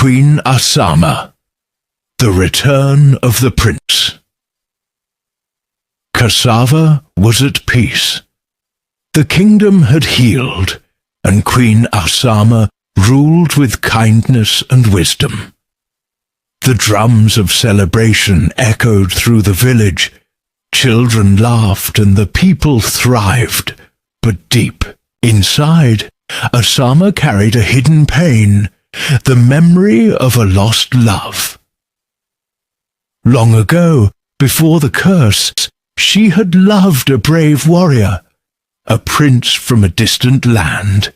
Queen Ahsama. The Return of the Prince. Kassava was at peace. The kingdom had healed, and Queen Ahsama ruled with kindness and wisdom. The drums of celebration echoed through the village. Children laughed and the people thrived. But deep inside, Ahsama carried a hidden pain, the memory of a lost love. Long ago, before the curse, she had loved a brave warrior, a prince from a distant land.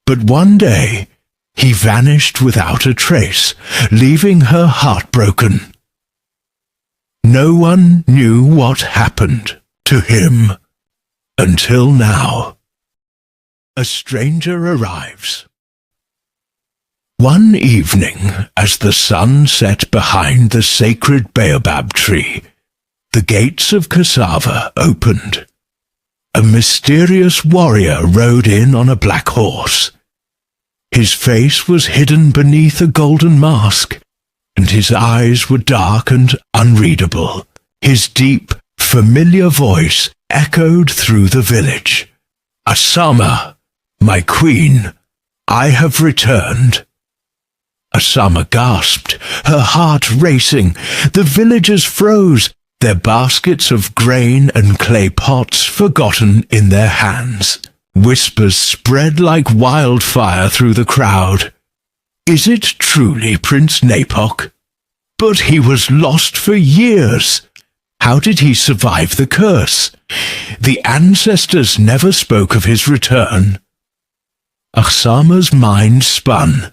But one day, he vanished without a trace, leaving her heartbroken. No one knew what happened to him until now. A stranger arrives. One evening, as the sun set behind the sacred baobab tree, the gates of Kassava opened. A mysterious warrior rode in on a black horse. His face was hidden beneath a golden mask, and his eyes were dark and unreadable. His deep, familiar voice echoed through the village. "Ahsama, my queen, I have returned." Ahsama gasped, her heart racing. The villagers froze, their baskets of grain and clay pots forgotten in their hands. Whispers spread like wildfire through the crowd. Is it truly Prince Napok? But he was lost for years. How did he survive the curse? The ancestors never spoke of his return. Ahsama's mind spun.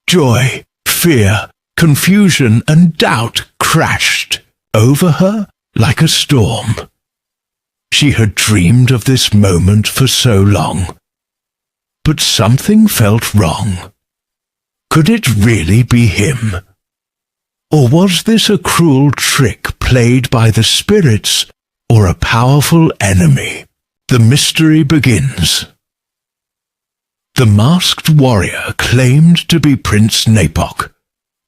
Joy, fear, confusion, and doubt crashed over her like a storm. She had dreamed of this moment for so long. But something felt wrong. Could it really be him? Or was this a cruel trick played by the spirits or a powerful enemy? The mystery begins. The masked warrior claimed to be Prince Napok,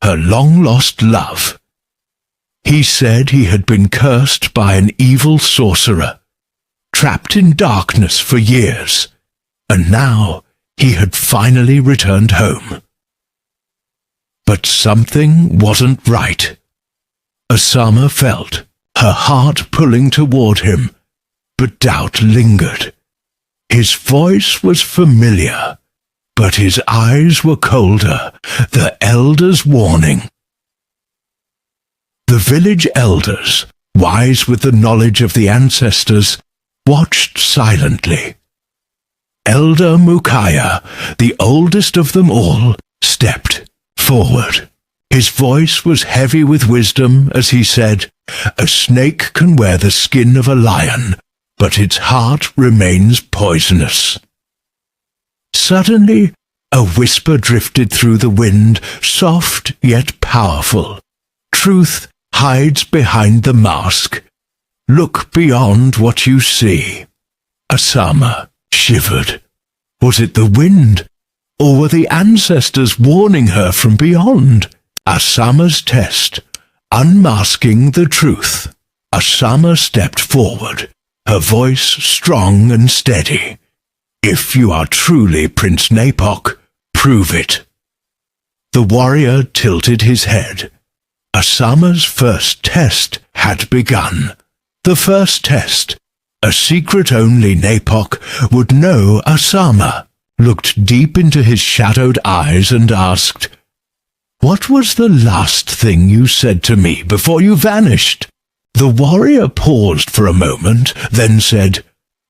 her long-lost love. He said he had been cursed by an evil sorcerer, trapped in darkness for years, and now he had finally returned home. But something wasn't right. Ahsama felt her heart pulling toward him, but doubt lingered. His voice was familiar, but his eyes were colder, the elders' warning. The village elders, wise with the knowledge of the ancestors, watched silently. Elder Mukaya, the oldest of them all, stepped forward. His voice was heavy with wisdom as he said, "A snake can wear the skin of a lion, but its heart remains poisonous." Suddenly, a whisper drifted through the wind, soft yet powerful. Truth hides behind the mask. Look beyond what you see. Ahsama shivered. Was it the wind, or were the ancestors warning her from beyond? Ahsama's test, unmasking the truth. Ahsama stepped forward, her voice strong and steady. "If you are truly Prince Napok, prove it." The warrior tilted his head. Ahsama's first test had begun. The first test. A secret only Napok would know Ahsama. Looked deep into his shadowed eyes and asked, "What was the last thing you said to me before you vanished?" The warrior paused for a moment, then said,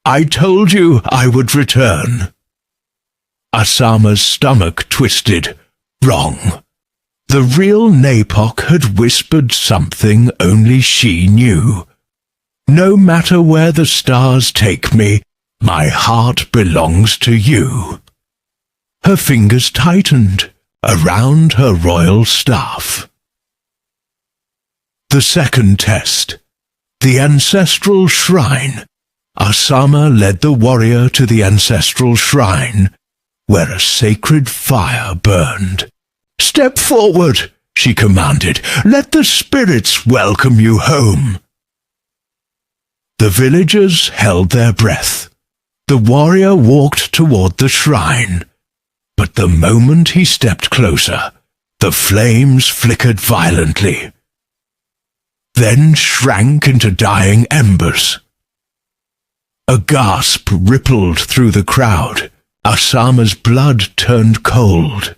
"I told you I would return." Ahsama's stomach twisted. Wrong. The real Napok had whispered something only she knew. "No matter where the stars take me, my heart belongs to you." Her fingers tightened around her royal staff. The second test. The ancestral shrine. Ahsama led the warrior to the ancestral shrine, where a sacred fire burned. "Step forward," she commanded. "Let the spirits welcome you home." The villagers held their breath. The warrior walked toward the shrine, but the moment he stepped closer, the flames flickered violently, then shrank into dying embers. A gasp rippled through the crowd. Ahsama's blood turned cold.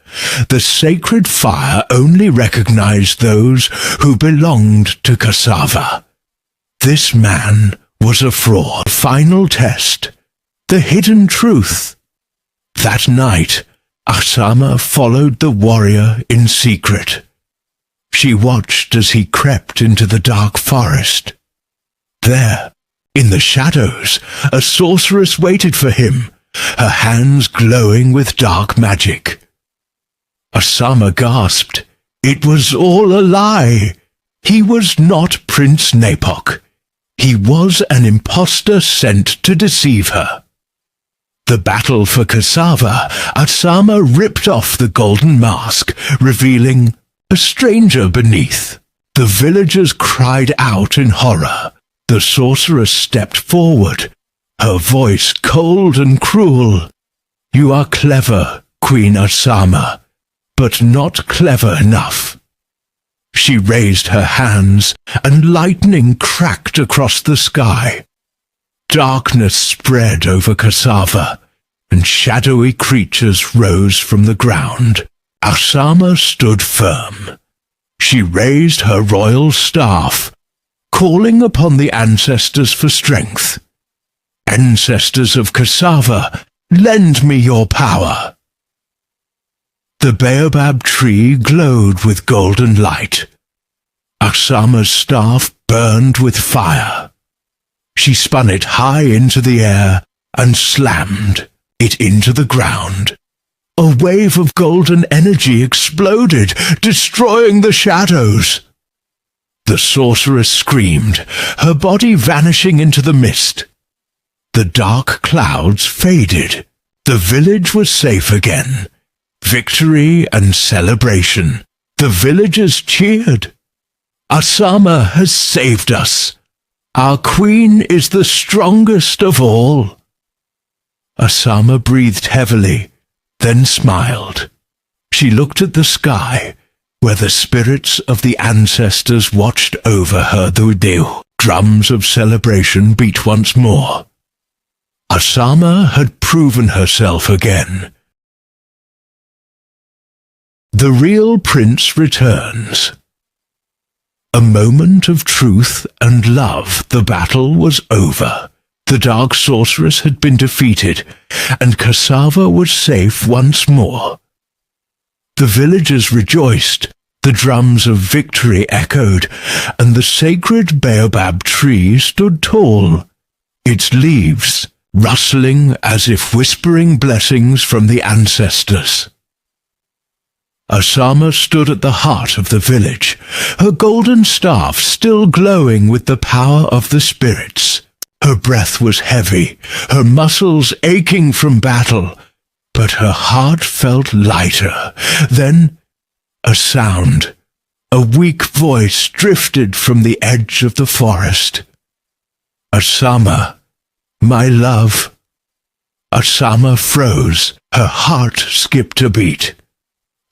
The sacred fire only recognized those who belonged to Kassava. This man was a fraud. Final test. The hidden truth. That night, Ahsama followed the warrior in secret. She watched as he crept into the dark forest. There, in the shadows, a sorceress waited for him, her hands glowing with dark magic. Ahsama gasped. It was all a lie. He was not Prince Nepok. He was an impostor sent to deceive her. The battle for Kassava, Ahsama ripped off the golden mask, revealing a stranger beneath. The villagers cried out in horror. The sorceress stepped forward, her voice cold and cruel. "You are clever, Queen Ahsama, but not clever enough." She raised her hands, and lightning cracked across the sky. Darkness spread over Kassava, and shadowy creatures rose from the ground. Ahsama stood firm. She raised her royal staff, calling upon the ancestors for strength. "Ancestors of Kassava, lend me your power." The baobab tree glowed with golden light. Ahsama's staff burned with fire. She spun it high into the air and slammed it into the ground. A wave of golden energy exploded, destroying the shadows. The sorceress screamed, her body vanishing into the mist. The dark clouds faded. The village was safe again. Victory and celebration. The villagers cheered. "Ahsama has saved us. Our queen is the strongest of all." Ahsama breathed heavily, then smiled. She looked at the sky, where the spirits of the ancestors watched over her. The drums of celebration beat once more. Ahsama had proven herself again. The real prince returns. A moment of truth and love. The battle was over. The dark sorceress had been defeated, and Kassava was safe once more. The villagers rejoiced. The drums of victory echoed, and the sacred baobab tree stood tall, its leaves rustling as if whispering blessings from the ancestors. Ahsama stood at the heart of the village, her golden staff still glowing with the power of the spirits. Her breath was heavy, her muscles aching from battle, but her heart felt lighter. Then a sound, a weak voice drifted from the edge of the forest. "Ahsama, my love." Ahsama froze, her heart skipped a beat.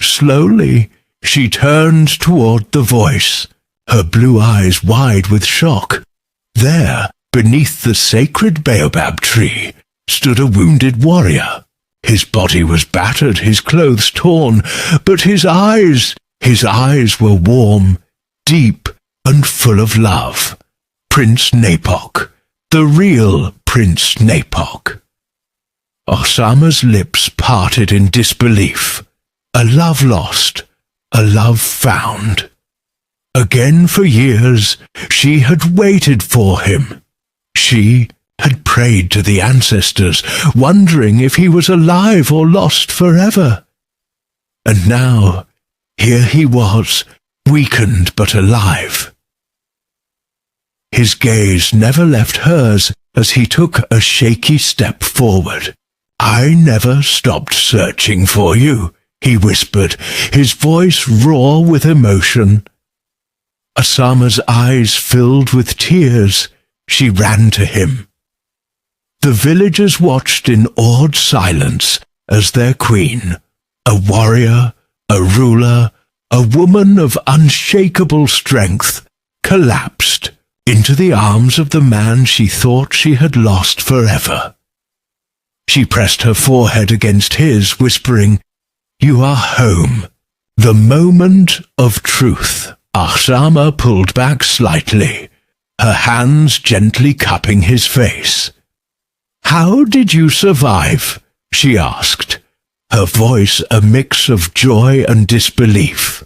Slowly, she turned toward the voice, her blue eyes wide with shock. There, beneath the sacred baobab tree, stood a wounded warrior. His body was battered, his clothes torn, but his eyes were warm, deep, and full of love. Prince Nepok, the real Prince Nepok. Ahsama's lips parted in disbelief. A love lost, a love found. Again for years, she had waited for him. She had prayed to the ancestors, wondering if he was alive or lost forever. And now, here he was, weakened but alive. His gaze never left hers as he took a shaky step forward. "I never stopped searching for you," he whispered, his voice raw with emotion. Ahsama's eyes filled with tears. She ran to him. The villagers watched in awed silence as their queen, a warrior, a ruler, a woman of unshakable strength, collapsed into the arms of the man she thought she had lost forever. She pressed her forehead against his, whispering, "You are home." The moment of truth. Ahsama pulled back slightly, her hands gently cupping his face. "How did you survive?" she asked, her voice a mix of joy and disbelief.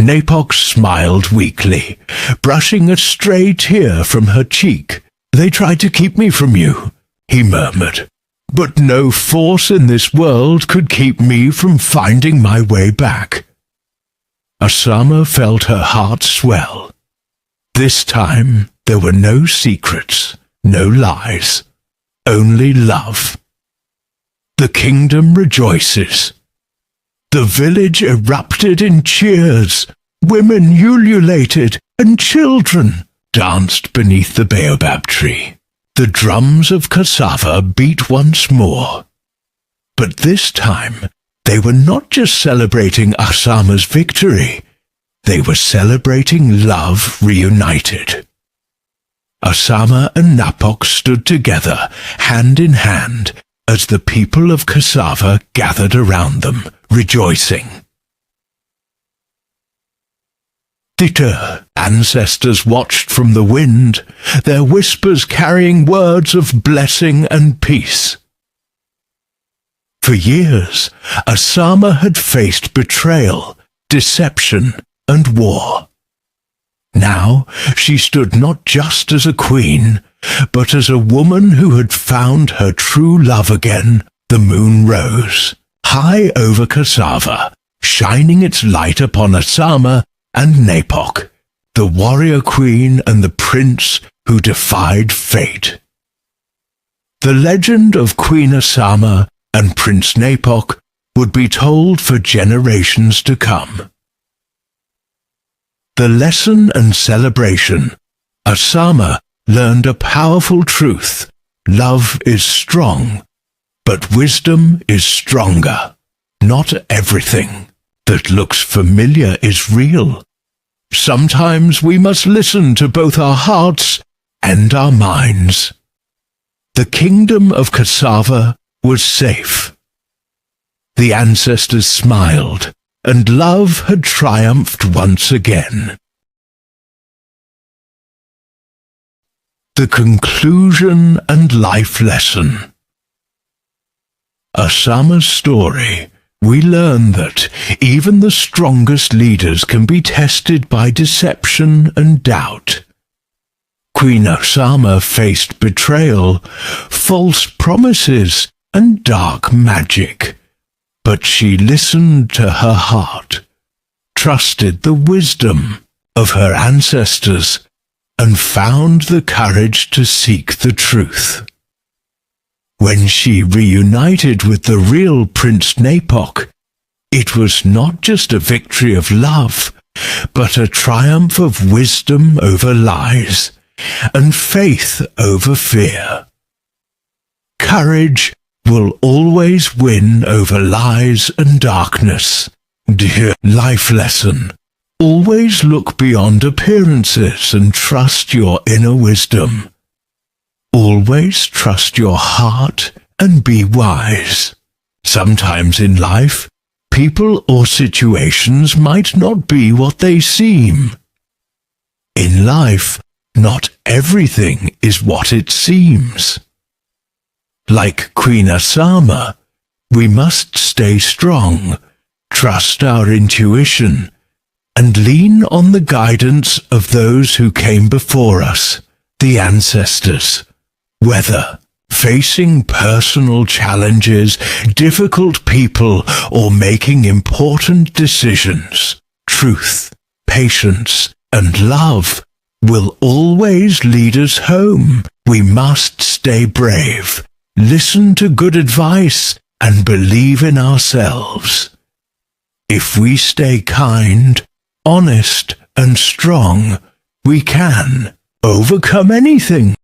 Napok smiled weakly, brushing a stray tear from her cheek. "They tried to keep me from you," he murmured, "but no force in this world could keep me from finding my way back." Ahsama felt her heart swell. This time there were no secrets, no lies, only love. The kingdom rejoices. The village erupted in cheers. Women ululated, and children danced beneath the baobab tree. The drums of Kassava beat once more. But this time, they were not just celebrating Ahsama's victory. They were celebrating love reunited. Ahsama and Napok stood together, hand in hand, as the people of Kassava gathered around them, rejoicing. Ancestors watched from the wind, their whispers carrying words of blessing and peace. For years, Ahsama had faced betrayal, deception, and war. Now she stood not just as a queen, but as a woman who had found her true love again. The moon rose, high over Kassava, shining its light upon Ahsama and Napok, the warrior queen and the prince who defied fate. The legend of Queen Ahsama and Prince Napok would be told for generations to come. The lesson and celebration. Ahsama learned a powerful truth. Love is strong, but wisdom is stronger. Not everything that looks familiar is real. Sometimes we must listen to both our hearts and our minds. The kingdom of Kassava was safe. The ancestors smiled, and love had triumphed once again. The conclusion and life lesson. Ahsama's story. We learn that even the strongest leaders can be tested by deception and doubt. Queen Ahsama faced betrayal, false promises, and dark magic. But she listened to her heart, trusted the wisdom of her ancestors, and found the courage to seek the truth. When she reunited with the real Prince Napok, it was not just a victory of love, but a triumph of wisdom over lies and faith over fear. Courage will always win over lies and darkness. Dear life lesson, always look beyond appearances and trust your inner wisdom. Always trust your heart and be wise. Sometimes in life, people or situations might not be what they seem. In life, not everything is what it seems. Like Queen Ahsama, we must stay strong, trust our intuition, and lean on the guidance of those who came before us, the ancestors. Whether facing personal challenges, difficult people, or making important decisions, truth, patience, and love will always lead us home. We must stay brave, listen to good advice, and believe in ourselves. If we stay kind, honest, and strong, we can overcome anything.